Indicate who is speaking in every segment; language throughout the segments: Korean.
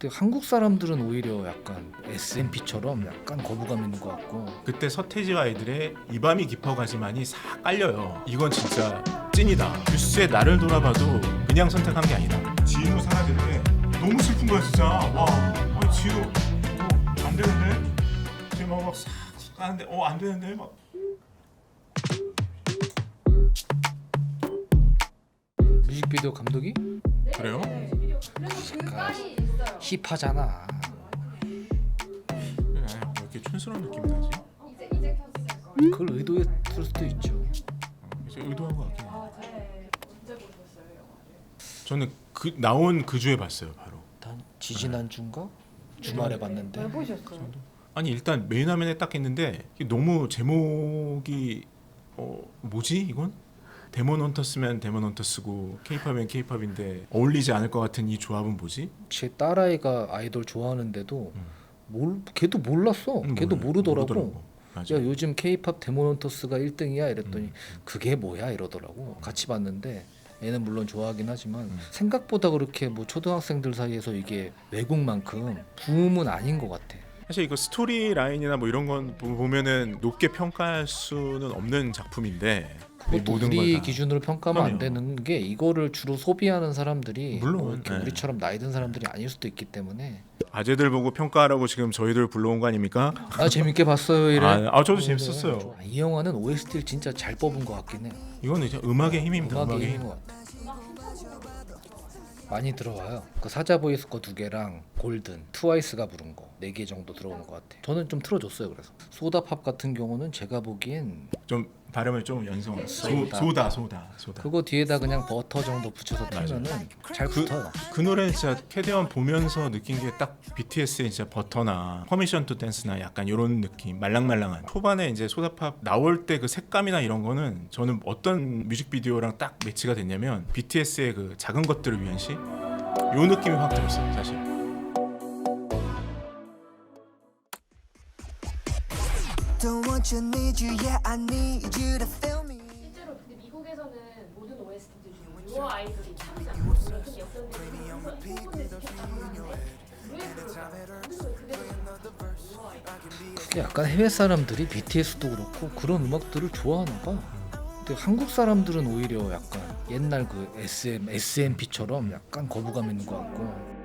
Speaker 1: 근데 한국 사람들은 오히려 약간 SMP처럼 약간 거부감 있는 것 같고.
Speaker 2: 그때 서태지와 아이들의 이 밤이 깊어가지만이 싹 깔려요. 이건 진짜 찐이다. 듀스의 나를 돌아봐도 그냥 선택한 게 아니다. 지인으로 사라질 때 너무 슬픈 거야 진짜. 와, 지인으로 안 되는데? 지금 막싹 가는데 안 되는데 막.
Speaker 1: 뮤직비디오 감독이
Speaker 2: 그래요?
Speaker 1: 그러니까 힙하잖아.
Speaker 2: 왜 이렇게 촌스러운 느낌이 나지?
Speaker 3: 이제 켰을 거예요.
Speaker 1: 그걸 의도했을 수도 있죠.
Speaker 2: 이제 의도한 것 같긴 해.
Speaker 3: 언제 보셨어요 영화를?
Speaker 2: 저는 그 나온 그 주에 봤어요 바로.
Speaker 1: 난 지지난 주인가 주말에 봤는데.
Speaker 3: 보셨어요?
Speaker 2: 아니 일단 메인 화면에 딱 했는데 이게 너무 제목이 뭐지 이건? 데몬 헌터스면 데몬 헌터스고 케이팝이면 케이팝인데 어울리지 않을 것 같은 이 조합은 뭐지?
Speaker 1: 제 딸아이가 아이돌 좋아하는데도 걔도 몰랐어. 걔도 모르더라고.
Speaker 2: 맞아.
Speaker 1: 야 요즘 K-팝 데모넌터스가 1등이야 이랬더니 그게 뭐야 이러더라고. 같이 봤는데 애는 물론 좋아하긴 하지만 생각보다 그렇게 뭐 초등학생들 사이에서 이게 외국만큼 붐은 아닌 것 같아.
Speaker 2: 사실 이거 스토리 라인이나 뭐 이런 건 보면은 높게 평가할 수는 없는 작품인데
Speaker 1: 그것도
Speaker 2: 모든
Speaker 1: 우리
Speaker 2: 걸 다.
Speaker 1: 기준으로 평가하면 안
Speaker 2: 그럼요.
Speaker 1: 되는 게 이거를 주로 소비하는 사람들이
Speaker 2: 물론,
Speaker 1: 뭐 이렇게
Speaker 2: 네.
Speaker 1: 우리처럼 나이 든 사람들이 아닐 수도 있기 때문에.
Speaker 2: 아재들 보고 평가하라고 지금 저희들 불러온 거 아닙니까?
Speaker 1: 아 재밌게 봤어요 이래.
Speaker 2: 저도 재밌었어요.
Speaker 1: 이 영화는 OST를 진짜 잘 뽑은 것 같긴 해.
Speaker 2: 이거는 이제 음악의 힘입니다.
Speaker 1: 음악의
Speaker 2: 음악의
Speaker 1: 힘인
Speaker 2: 힘.
Speaker 1: 것 같아. 많이 들어와요. 그 사자보이스 거 2개랑 골든, 트와이스가 부른 거 4개 정도 들어오는 것 같아. 저는 좀 틀어줬어요. 그래서 소다팝 같은 경우는 제가 보기엔
Speaker 2: 좀 발음을 좀 연성.
Speaker 1: 소다.
Speaker 2: 소다.
Speaker 1: 그거 뒤에다 그냥 버터 정도 붙여서 틀면은 잘 붙어요.
Speaker 2: 그 노래는 진짜 캐대원 보면서 느낀 게 딱 BTS의 진짜 버터나 퍼미션 투 댄스나 약간 이런 느낌 말랑말랑한 초반에 이제 소다팝 나올 때 그 색감이나 이런 거는 저는 어떤 뮤직비디오랑 딱 매치가 됐냐면 BTS의 그 작은 것들을 위한 시 요 느낌이 확 들었어요 사실.
Speaker 4: Don't want you, need you, yeah, I need you to feel me.
Speaker 3: 실제로 근데 미국에서는 모든 OST들 중에 유어 아이돌이 참이잖아요. 모든 역선들이 그래서 이 부분을 지켰다는데 왜 그게 유어 아이돌?
Speaker 1: 그게 약간 해외 사람들이 BTS도 그렇고 그런 음악들을 좋아하나 봐. 근데 한국 사람들은 오히려 약간 옛날 그 SMP처럼 약간 거부감 있는 것 같고.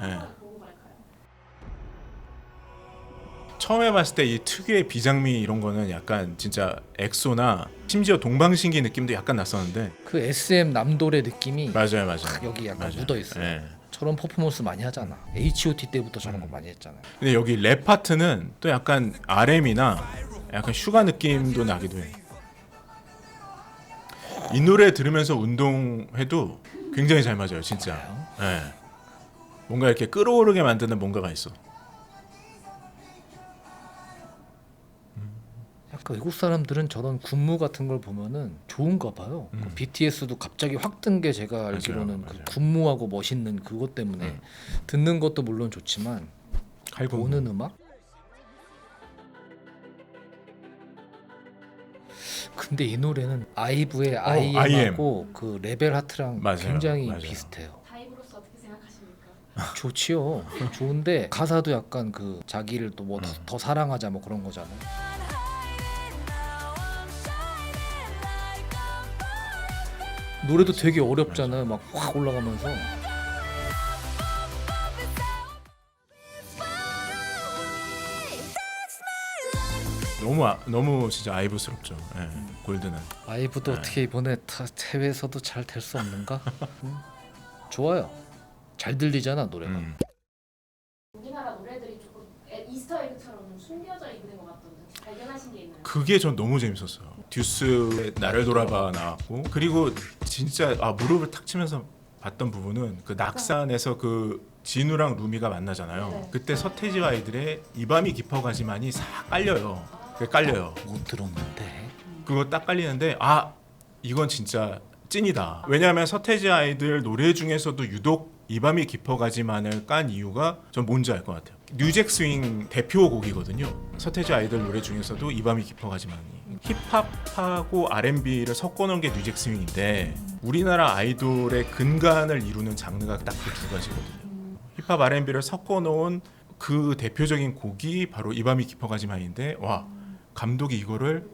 Speaker 2: 네. 처음에 봤을 때 이 특유의 비장미 이런 거는 약간 진짜 엑소나 심지어 동방신기 느낌도 약간 났었는데
Speaker 1: 그 SM 남돌의 느낌이
Speaker 2: 맞아요.
Speaker 1: 여기 약간
Speaker 2: 맞아요.
Speaker 1: 묻어 있어요.
Speaker 2: 네.
Speaker 1: 저런 퍼포먼스 많이 하잖아. H.O.T 때부터 저런 거 많이 했잖아요.
Speaker 2: 근데 여기 랩 파트는 또 약간 R.M.이나 약간 슈가 느낌도 나기도 해. 이 노래 들으면서 운동해도 굉장히 잘 맞아요, 진짜. 네. 뭔가 이렇게 끌어오르게 만드는 뭔가가 있어.
Speaker 1: 약간 외국 사람들은 저런 군무 같은 걸 보면은 좋은가 봐요. 그 BTS도 갑자기 확 뜬 게 제가 알기로는
Speaker 2: 맞아요.
Speaker 1: 그 군무하고 멋있는 그것 때문에 듣는 것도 물론 좋지만
Speaker 2: 칼군무.
Speaker 1: 보는 음악? 근데 이 노래는 아이브의 IM하고 그 레벨 하트랑
Speaker 2: 맞아요.
Speaker 1: 굉장히
Speaker 2: 맞아요.
Speaker 1: 비슷해요.
Speaker 3: 다이브로서 어떻게 생각하십니까?
Speaker 1: 좋지요. 좋은데 가사도 약간 그 자기를 또 뭐 더 사랑하자 뭐 그런 거잖아. 노래도 되게 어렵잖아요. 막 확 올라가면서.
Speaker 2: 너무 진짜 아이브스럽죠. 예, 골드는.
Speaker 1: 아이브도 어떻게 이번에 해외에서도 잘 될 수 없는가? 좋아요. 잘 들리잖아 노래가.
Speaker 3: 우리나라 노래들이 조금 이스터에그처럼 좀 숨겨져 있는 것 같던데 혹시 발견하신 게 있나요?
Speaker 2: 그게 전 너무 재밌었어요. 듀스의 나를 돌아봐 나왔고 그리고 진짜 무릎을 탁 치면서 봤던 부분은 그 낙산에서 그 진우랑 루미가 만나잖아요.
Speaker 3: 네.
Speaker 2: 그때 서태지와 아이들의 이 밤이 깊어가지만이 싹 깔려요. 그게 깔려요.
Speaker 1: 못 들었는데.
Speaker 2: 그거 딱 깔리는데 이건 진짜 찐이다. 왜냐하면 서태지 아이들 노래 중에서도 유독 이 밤이 깊어가지만을 깐 이유가 전 뭔지 알 것 같아요. 뉴잭 스윙 대표곡이거든요. 서태지 아이돌 노래 중에서도 이 밤이 깊어가지만이 힙합하고 R&B를 섞어놓은 게 뉴잭 스윙인데 우리나라 아이돌의 근간을 이루는 장르가 딱 그 두 가지거든요. 힙합 R&B를 섞어놓은 그 대표적인 곡이 바로 이 밤이 깊어가지만인데 와 감독이 이거를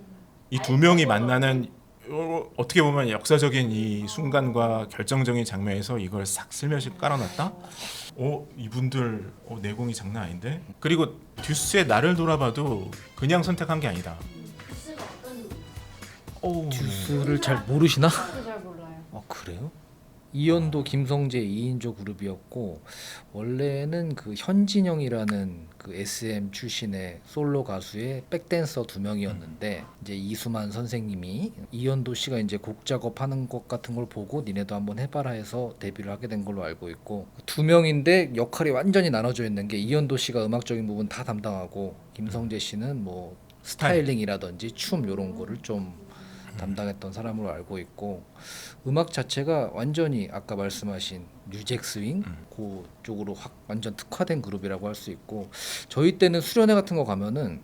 Speaker 2: 이 두 명이 만나는 어떻게 보면 역사적인 이 순간과 결정적인 장면에서 이걸 싹 슬며시 깔아놨다? 이분들 내공이 장난 아닌데? 그리고 듀스의 나를 돌아봐도 그냥 선택한 게 아니다.
Speaker 3: 듀스가 어떤
Speaker 1: 듀스를 잘 모르시나?
Speaker 3: 듀스 잘 몰라요.
Speaker 1: 그래요? 이연도 김성재 2인조 그룹이었고 원래는 그 현진영이라는 그 SM 출신의 솔로 가수의 백댄서 2명이었는데 이제 이수만 선생님이 이연도 씨가 이제 곡 작업하는 것 같은 걸 보고 니네도 한번 해봐라 해서 데뷔를 하게 된 걸로 알고 있고 2명인데 역할이 완전히 나눠져 있는 게 이연도 씨가 음악적인 부분 다 담당하고 김성재 씨는 뭐 스타일링이라든지 춤 이런 거를 좀 담당했던 사람으로 알고 있고 음악 자체가 완전히 아까 말씀하신 뉴잭 스윙 그쪽으로 확 완전 특화된 그룹이라고 할 수 있고 저희 때는 수련회 같은 거 가면은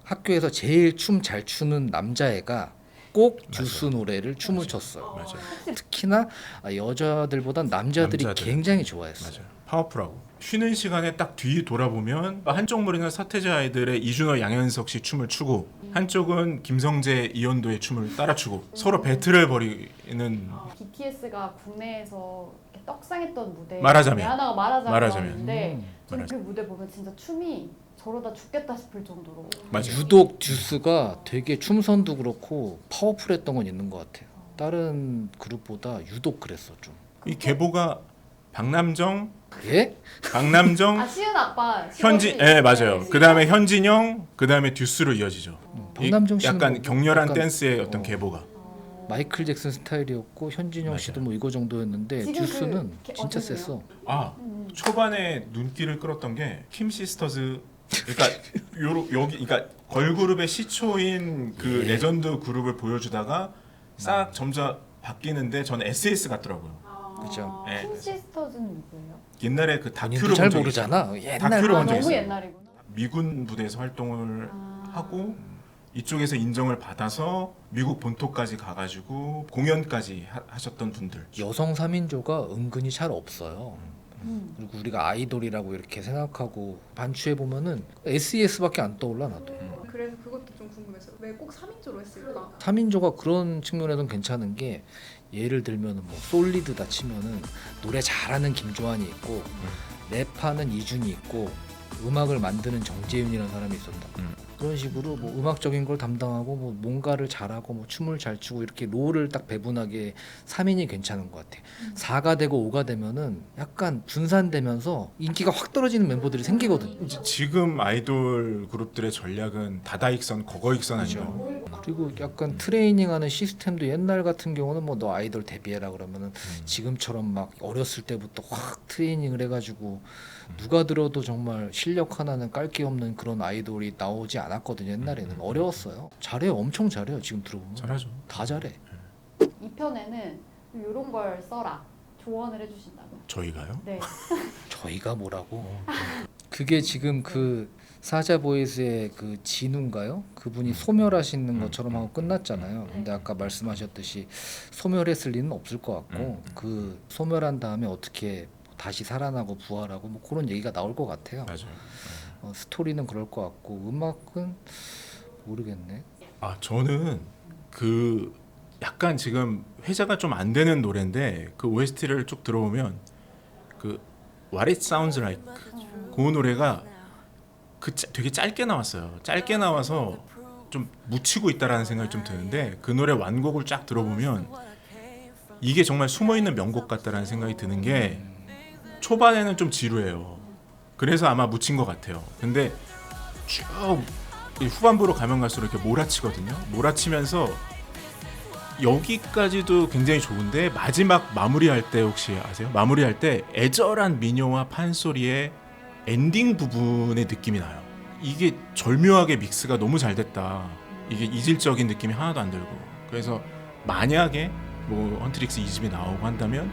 Speaker 1: 학교에서 제일 춤 잘 추는 남자애가 꼭 듀스 노래를 춤을 췄어요.
Speaker 2: 맞아요.
Speaker 1: 특히나 여자들보단 남자들이
Speaker 2: 남자들.
Speaker 1: 굉장히 좋아했어요.
Speaker 2: 맞아요. 파워풀하고 쉬는 시간에 딱 뒤 돌아보면 한쪽 무리는 서태지 아이들의 이준호 양현석 씨 춤을 추고 한쪽은 김성재 이연도의 춤을 따라 추고 서로 배틀을 벌이는
Speaker 5: BTS가 국내에서 이렇게 떡상했던 무대
Speaker 2: 말하자면.
Speaker 5: 중에 하나가
Speaker 2: 말하자면.
Speaker 5: 말하자면인데 저는 그
Speaker 2: 말하자면.
Speaker 5: 무대 보면 진짜 춤이 저러다 죽겠다 싶을 정도로
Speaker 2: 맞아요.
Speaker 1: 유독 듀스가 되게 춤선도 그렇고 파워풀했던 건 있는 것 같아요. 다른 그룹보다 유독 그랬어 좀.
Speaker 2: 이 계보가 박남정,
Speaker 1: 예?
Speaker 2: 박남정,
Speaker 5: 시은 아빠
Speaker 2: 현진, 맞아요. 그 다음에 현진영, 그 다음에 듀스로 이어지죠.
Speaker 1: 박남정 씨는
Speaker 2: 약간
Speaker 1: 뭐
Speaker 2: 격렬한
Speaker 1: 약간,
Speaker 2: 댄스의 어떤 계보가.
Speaker 1: 마이클 잭슨 스타일이었고 현진영 씨도 뭐 이거 정도였는데
Speaker 5: 지금
Speaker 1: 듀스는
Speaker 5: 그
Speaker 1: 진짜
Speaker 5: 어디세요?
Speaker 1: 셌어.
Speaker 2: 초반에 눈길을 끌었던 게 킴 시스터즈. 그러니까 여기 그러니까 걸그룹의 시초인 그
Speaker 1: 예.
Speaker 2: 레전드 그룹을 보여주다가 싹 점차 바뀌는데 저는 SS 같더라고요.
Speaker 1: 그죠?
Speaker 2: 네.
Speaker 5: 킹 시스터즈는 누구예요?
Speaker 2: 옛날에 그
Speaker 1: 본인도
Speaker 2: 다큐를
Speaker 1: 잘
Speaker 2: 본 적이
Speaker 1: 모르잖아. 옛날
Speaker 2: 다큐를 본 적이
Speaker 5: 너무
Speaker 2: 있어요.
Speaker 5: 옛날이구나.
Speaker 2: 미군 부대에서 활동을 하고 이쪽에서 인정을 받아서 미국 본토까지 가가지고 공연까지 하셨던 분들.
Speaker 1: 여성 3인조가 은근히 잘 없어요. 그리고 우리가 아이돌이라고 이렇게 생각하고 반추해 보면은 SES밖에 안 떠올라 나도.
Speaker 6: 그래서 그것도 좀 궁금했어요. 왜 꼭 3인조로 했을까?
Speaker 1: 3인조가 그런 측면에서는 괜찮은 게 예를 들면은 뭐 솔리드다 치면은 노래 잘하는 김조한이 있고 랩하는 이준이 있고 음악을 만드는 정재윤이라는 사람이 있었다. 그런 식으로 뭐 음악적인 걸 담당하고 뭐 뭔가를 잘하고 뭐 춤을 잘 추고 이렇게 롤을 딱 배분하게 3인이 괜찮은 것 같아. 4가 되고 5가 되면은 약간 분산되면서 인기가 확 떨어지는 멤버들이 생기거든.
Speaker 2: 지금 아이돌 그룹들의 전략은 다다익선, 거거익선 아니죠.
Speaker 1: 그리고 약간 트레이닝하는 시스템도 옛날 같은 경우는 뭐 너 아이돌 데뷔해라 그러면은 지금처럼 막 어렸을 때부터 확 트레이닝을 해가지고 누가 들어도 정말 실력 하나는 깔 게 없는 그런 아이돌이 나오지 않았거든요. 옛날에는 어려웠어요. 잘해요, 엄청 잘해요. 지금 들어보면
Speaker 2: 잘하죠.
Speaker 1: 다 잘해.
Speaker 5: 2편에는 이런 걸 써라 조언을 해주신다면
Speaker 2: 저희가요?
Speaker 5: 네.
Speaker 1: 저희가 뭐라고? 그게 지금 그 사자보이스의 그 진우인가요? 그분이 소멸하시는 것처럼 하고 끝났잖아요. 근데 아까 말씀하셨듯이 소멸했을 리는 없을 것 같고 그 소멸한 다음에 어떻게 다시 살아나고 부활하고 뭐 그런 얘기가 나올 것 같아요.
Speaker 2: 맞아요.
Speaker 1: 스토리는 그럴 것 같고 음악은 모르겠네.
Speaker 2: 저는 그 약간 지금 회자가 좀 안 되는 노래인데 그 OST를 쭉 들어보면 그 What It Sounds Like 그 노래가 되게 짧게 나왔어요. 짧게 나와서 좀 묻히고 있다라는 생각이 좀 드는데 그 노래 완곡을 쫙 들어보면 이게 정말 숨어있는 명곡 같다라는 생각이 드는 게 초반에는 좀 지루해요. 그래서 아마 묻힌 것 같아요. 근데 쭉 후반부로 가면 갈수록 이렇게 몰아치거든요. 몰아치면서 여기까지도 굉장히 좋은데 마지막 마무리할 때 혹시 아세요? 마무리할 때 애절한 민요와 판소리의 엔딩 부분의 느낌이 나요. 이게 절묘하게 믹스가 너무 잘 됐다. 이게 이질적인 느낌이 하나도 안 들고. 그래서 만약에 뭐 헌트릭스 2집이 나오고 한다면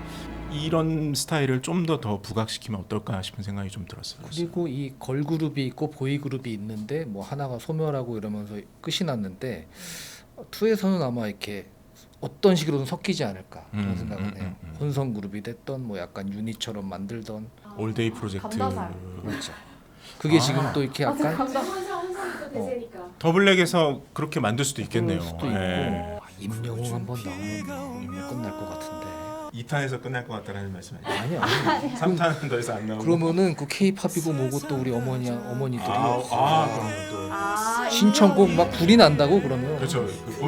Speaker 2: 이런 스타일을 좀 더 부각시키면 어떨까 싶은 생각이 좀 들었어요.
Speaker 1: 그리고 이 걸그룹이 있고 보이그룹이 있는데 뭐 하나가 소멸하고 이러면서 끝이 났는데 2에서는 아마 이렇게 어떤 식으로든 섞이지 않을까 그런 생각을 해요. 혼성 그룹이 됐던 뭐 약간 유닛처럼 만들던
Speaker 2: 올데이 프로젝트.
Speaker 5: 감다살.
Speaker 1: 그렇죠. 그게 지금 또 이렇게 약간
Speaker 3: 혼성부터 대세니까.
Speaker 2: 더블랙에서 그렇게 만들 수도 있겠네요.
Speaker 1: 그럴 수도 있고 임영웅 한번 나오면 끝날 것 같은데
Speaker 2: 2탄에서 끝날 것 같다는 말씀 아니에요?
Speaker 1: 아니야.
Speaker 2: 3탄은 더 이상 안 나오고.
Speaker 1: 그러면은 그 K-팝이고 뭐고 또 우리 어머니들이
Speaker 2: 그럼 또
Speaker 1: 신청곡 막 불이 난다고 그러면
Speaker 2: 그렇죠. 그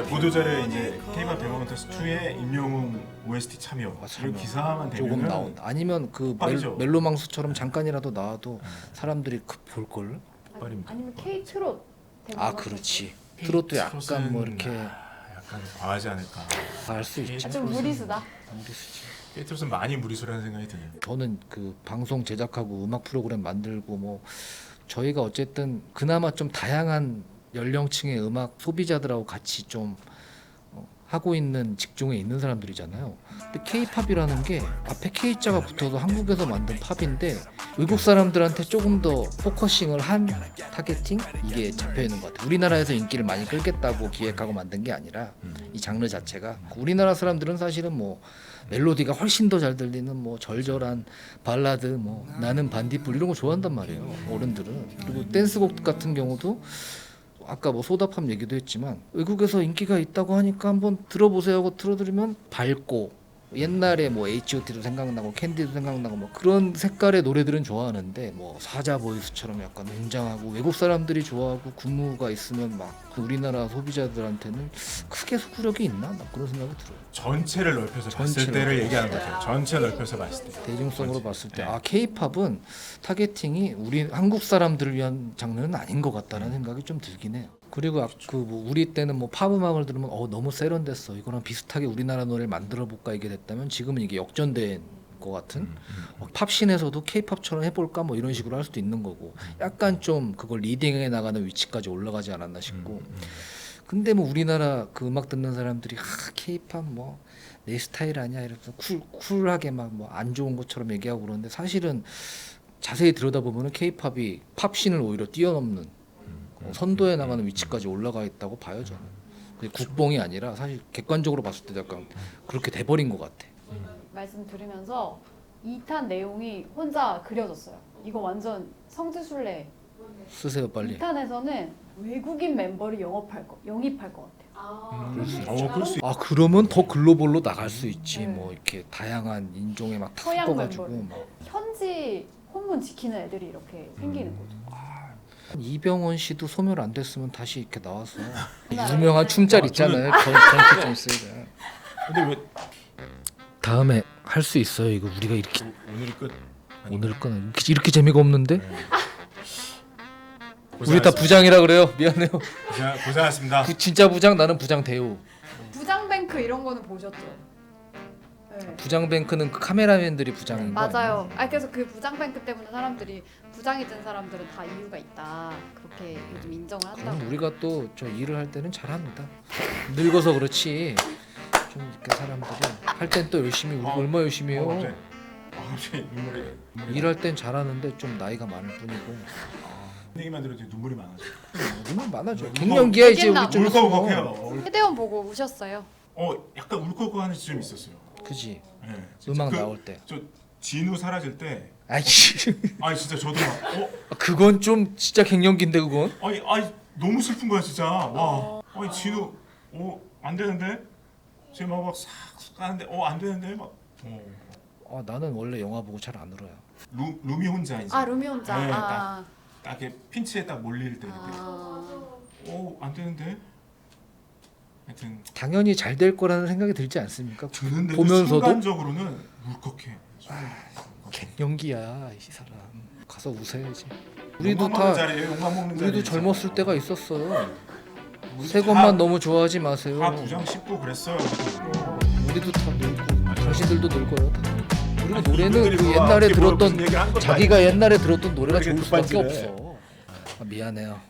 Speaker 2: 보도자료 이제 K-팝 데모먼터스 2에 임영웅 OST 참여. 그 기사만 되면
Speaker 1: 조금 나온다. 아니면 그
Speaker 2: 빠르죠.
Speaker 1: 멜로망스처럼 잠깐이라도 나와도 사람들이 볼 걸.
Speaker 2: 빠릅니다.
Speaker 5: 아니면 K-트롯.
Speaker 1: 아 그렇지. 트로트 약간 뭐 이렇게
Speaker 2: 약간 과하지 않을까.
Speaker 1: 할 수 있지.
Speaker 5: 좀 무리수다.
Speaker 1: 모르겠지.
Speaker 2: K-트롯은 많이 무리수라는 생각이 드네요.
Speaker 1: 저는 그 방송 제작하고 음악 프로그램 만들고 뭐 저희가 어쨌든 그나마 좀 다양한 연령층의 음악 소비자들하고 같이 좀 하고 있는 직종에 있는 사람들이잖아요. 근데 K-팝이라는 게 앞에 K자가 붙어서 한국에서 만든 팝인데 외국 사람들한테 조금 더 포커싱을 한 타겟팅 이게 잡혀 있는 것 같아요. 우리나라에서 인기를 많이 끌겠다고 기획하고 만든 게 아니라 이 장르 자체가 우리나라 사람들은 사실은 뭐 멜로디가 훨씬 더 잘 들리는 뭐 절절한 발라드 뭐 나는 반딧불 이런 거 좋아한단 말이에요. 어른들은. 그리고 댄스곡 같은 경우도 아까 뭐 소다팝 얘기도 했지만 외국에서 인기가 있다고 하니까 한번 들어보세요 하고 틀어드리면 밝고 옛날에 뭐 H.O.T도 생각나고 캔디도 생각나고 뭐 그런 색깔의 노래들은 좋아하는데 뭐 사자 보이스처럼 약간 웅장하고 외국 사람들이 좋아하고 군무가 있으면 막 그 우리나라 소비자들한테는 크게 소구력이 있나? 막 그런 생각이 들어요.
Speaker 2: 전체를 넓혀서 봤을
Speaker 1: 전체를
Speaker 2: 때를 얘기하는 것 같아요. 전체 넓혀서 봤을 때.
Speaker 1: 대중성으로
Speaker 2: 그렇지.
Speaker 1: 봤을 때
Speaker 2: 네.
Speaker 1: 아 K-팝은 타겟팅이 우리 한국 사람들을 위한 장르는 아닌 것 같다는 생각이 좀 들긴 해요. 그리고 뭐 우리 때는 뭐 팝 음악을 들으면 너무 세련됐어 이거랑 비슷하게 우리나라 노래를 만들어 볼까 이게 됐다면 지금은 이게 역전된 것 같은 팝씬에서도 K-팝처럼 해볼까 뭐 이런 식으로 할 수도 있는 거고 약간 좀 그걸 리딩해 나가는 위치까지 올라가지 않았나 싶고 근데 뭐 우리나라 그 음악 듣는 사람들이 K-팝 뭐 내 스타일 아니야 이러면서 쿨하게 막 뭐 안 좋은 것처럼 얘기하고 그러는데 사실은 자세히 들여다보면 K-팝이 팝씬을 오히려 뛰어넘는 선도해 나가는 위치까지 올라가 있다고 봐요 저는. 그게 국뽕이 아니라 사실 객관적으로 봤을 때 약간 그렇게 돼버린 것 같아.
Speaker 5: 말씀 들으면서 2탄 내용이 혼자 그려졌어요. 이거 완전 성지순례.
Speaker 1: 쓰세요 빨리.
Speaker 5: 2탄에서는 외국인 멤버를 영입할 것 같아요.
Speaker 1: 그럴 수 있죠.
Speaker 2: 그럴 수
Speaker 1: 아 그러면 더 글로벌로 나갈 수 있지.
Speaker 5: 네.
Speaker 1: 뭐 이렇게 다양한 인종에 막
Speaker 5: 서양
Speaker 1: 섞어가지고
Speaker 5: 멤버를.
Speaker 1: 막.
Speaker 5: 현지 혼문 지키는 애들이 이렇게 생기는 거죠.
Speaker 1: 이병헌 씨도 소멸 안 됐으면 다시 이렇게 나와서
Speaker 5: 네.
Speaker 1: 유명한 춤잘 있잖아요. 전투 좀 쓰이자.
Speaker 2: 근데 왜
Speaker 1: 다음에 할 수 있어요. 이거 우리가 이렇게
Speaker 2: 오늘이 끝?
Speaker 1: 오늘 거는 이렇게 재미가 없는데 우리 다
Speaker 2: 고생하셨습니다.
Speaker 1: 부장이라 그래요. 미안해요.
Speaker 2: 고생하셨습니다.
Speaker 1: 진짜 부장 나는 부장 대우.
Speaker 6: 부장뱅크 이런 거는 보셨죠? 네.
Speaker 1: 부장뱅크는 그 카메라맨들이 부장인 거 아니에요?
Speaker 5: 맞아요. 그래서 그 부장뱅크 때문에 사람들이 부장이 된 사람들은 다 이유가 있다. 그렇게 요즘 인정을 한다고.
Speaker 1: 그럼 우리가 또 저 일을 할 때는 잘합니다. 늙어서 그렇지. 좀 이렇게 사람들이 할 땐 또 열심히 우리 얼마 열심히 해요.
Speaker 2: 갑자기 눈물이
Speaker 1: 일할 땐 잘하는데 좀 나이가 많을 뿐이고
Speaker 2: 얘기만 들어도 눈물이 많아져.
Speaker 1: 눈물 많아져. 갱년기야 이제 우리 좀 있으면.
Speaker 2: 울컥울컥해요.
Speaker 5: 해대원 보고 우셨어요?
Speaker 2: 약간 울컥울컥하는 시점이 있었어요.
Speaker 1: 그지.
Speaker 2: 네,
Speaker 1: 음악
Speaker 2: 그,
Speaker 1: 나올 때.
Speaker 2: 저 진우 사라질 때,
Speaker 1: 아이
Speaker 2: 아니 진짜 저도 막,
Speaker 1: 그건 좀 진짜 갱년기인데 그건.
Speaker 2: 아니 너무 슬픈 거야 진짜. 와, 아니 진우, 안 되는데, 지금 막싹 가는데, 안 되는데 막.
Speaker 1: 나는 원래 영화 보고 잘 안 울어요.
Speaker 2: 루미 혼자 이제.
Speaker 5: 루미 혼자.
Speaker 2: 네, 딱 이렇게 핀치에 딱 몰릴 때 이렇게. 안 되는데. 하여튼
Speaker 1: 당연히 잘 될 거라는 생각이 들지 않습니까?
Speaker 2: 드는데
Speaker 1: 보면서도
Speaker 2: 순간적으로는 울컥해.
Speaker 1: 갱년기야 이 사람. 가서 웃어야지.
Speaker 2: 우리도
Speaker 1: 우리도 다
Speaker 2: 자리에 욕만 먹는
Speaker 1: 우리도
Speaker 2: 자리에
Speaker 1: 젊었을 때가 있었어요.
Speaker 2: 우리
Speaker 1: 새
Speaker 2: 다-
Speaker 1: 것만 너무 좋아하지 마세요.
Speaker 2: 다 부장 씹고 그랬어요.
Speaker 1: 우리도 다 늙고 당신들도 늙어요. 다. 그리고
Speaker 2: 아니,
Speaker 1: 노래는
Speaker 2: 이분들이
Speaker 1: 그
Speaker 2: 뭐가
Speaker 1: 옛날에
Speaker 2: 어떻게 뭘
Speaker 1: 들었던
Speaker 2: 무슨 얘기를 한 것도
Speaker 1: 자기가 옛날에 들었던 노래가
Speaker 2: 왜 이렇게
Speaker 1: 좋을 수밖에
Speaker 2: 급발진해?
Speaker 1: 없어. 미안해요.